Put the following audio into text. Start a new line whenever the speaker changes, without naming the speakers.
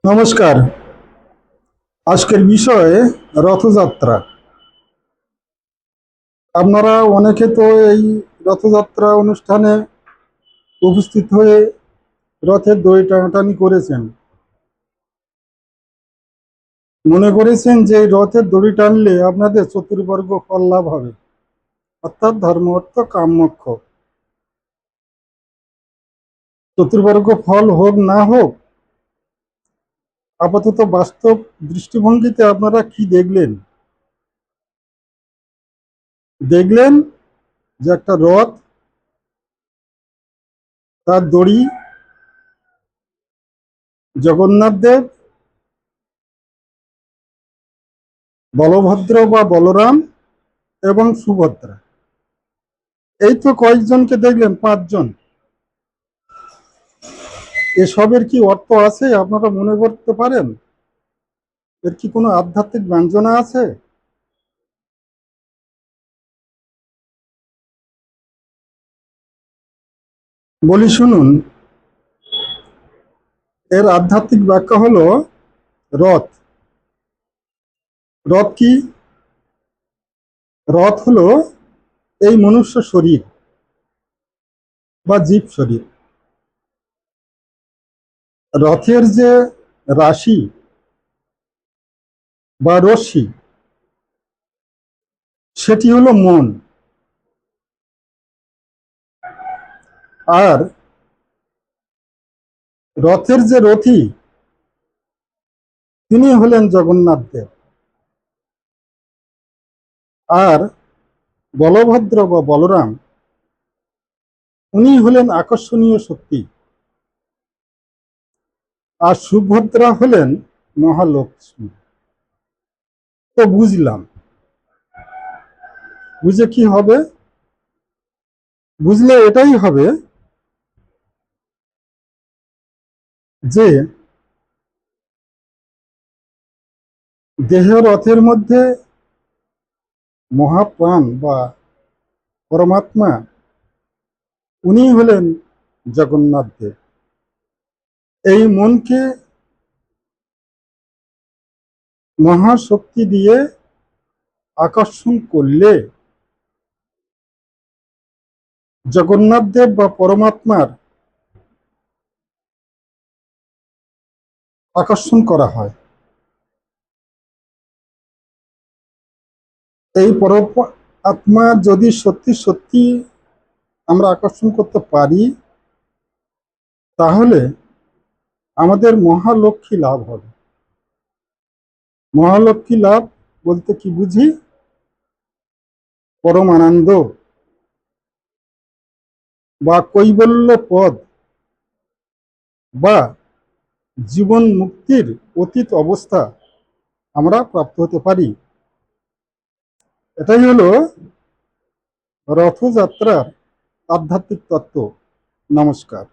নমস্কার। আজকের বিষয় রথযাত্রা। আপনারা অনেকে তো এই রথযাত্রা অনুষ্ঠানে উপস্থিত হয়ে রথের দড়ি টানাটানি করেছেন। মনে করেছেন যে এই রথের দড়ি টানলে আপনাদের চতুর্বর্গ ফল লাভ হবে, অর্থাৎ ধর্ম অর্থ কাম মোক্ষ। চতুর্বর্গ ফল হোক না হোক, আপাতত বাস্তব দৃষ্টিভঙ্গিতে আপনারা কি দেখলেন? দেখলেন যে একটা রথ, তার দড়ি জগন্নাথ দেব, বলভদ্র বা বলরাম এবং সুভদ্রা, এই তো কয়েকজনকে দেখলেন, 5 জন। এসবের কি অর্থ আছে আপনারা মনে করতে পারেন? এর কি কোনো আধ্যাত্মিক ব্যঞ্জনা আছে? বলি শুনুন। এর আধ্যাত্মিক ব্যাখ্যা হলো রথ। রথ কি? রথ হলো এই মনুষ্য শরীর বা জীব শরীর। রথের যে রাশি বা রশ্মি, সেটি হলো মন। আর রথের যে রথী, তিনি হলেন জগন্নাথ দেব। আর বলভদ্র বা বলরাম, উনি হলেন আকর্ষণীয় শক্তি। আর সুভদ্রা হলেন মহালক্ষ্মী। তো বুঝলাম, বুঝে কি হবে? বুঝলে এটাই হবে যে দেহ রথের মধ্যে মহাপ্রাণ বা পরমাত্মা, উনি হলেন জগন্নাথ দেব। এই মনকে মহাশক্তি দিয়ে আকর্ষণ করলে জগন্নাথ দেব বা পরমাত্মার আকর্ষণ করা হয়। এই পরমাত্মা যদি সত্যি সত্যি আমরা আকর্ষণ করতে পারি, তাহলে আমাদের মহালক্ষ্মী লাভ হবে। মহালক্ষ্মী লাভ বলতে কি বুঝি? পরমানন্দ বা কৈবল্য পদ বা জীবন মুক্তির অতীত অবস্থা আমরা প্রাপ্ত হতে পারি। এটাই হলো রথযাত্রার আধ্যাত্মিক তত্ত্ব। নমস্কার।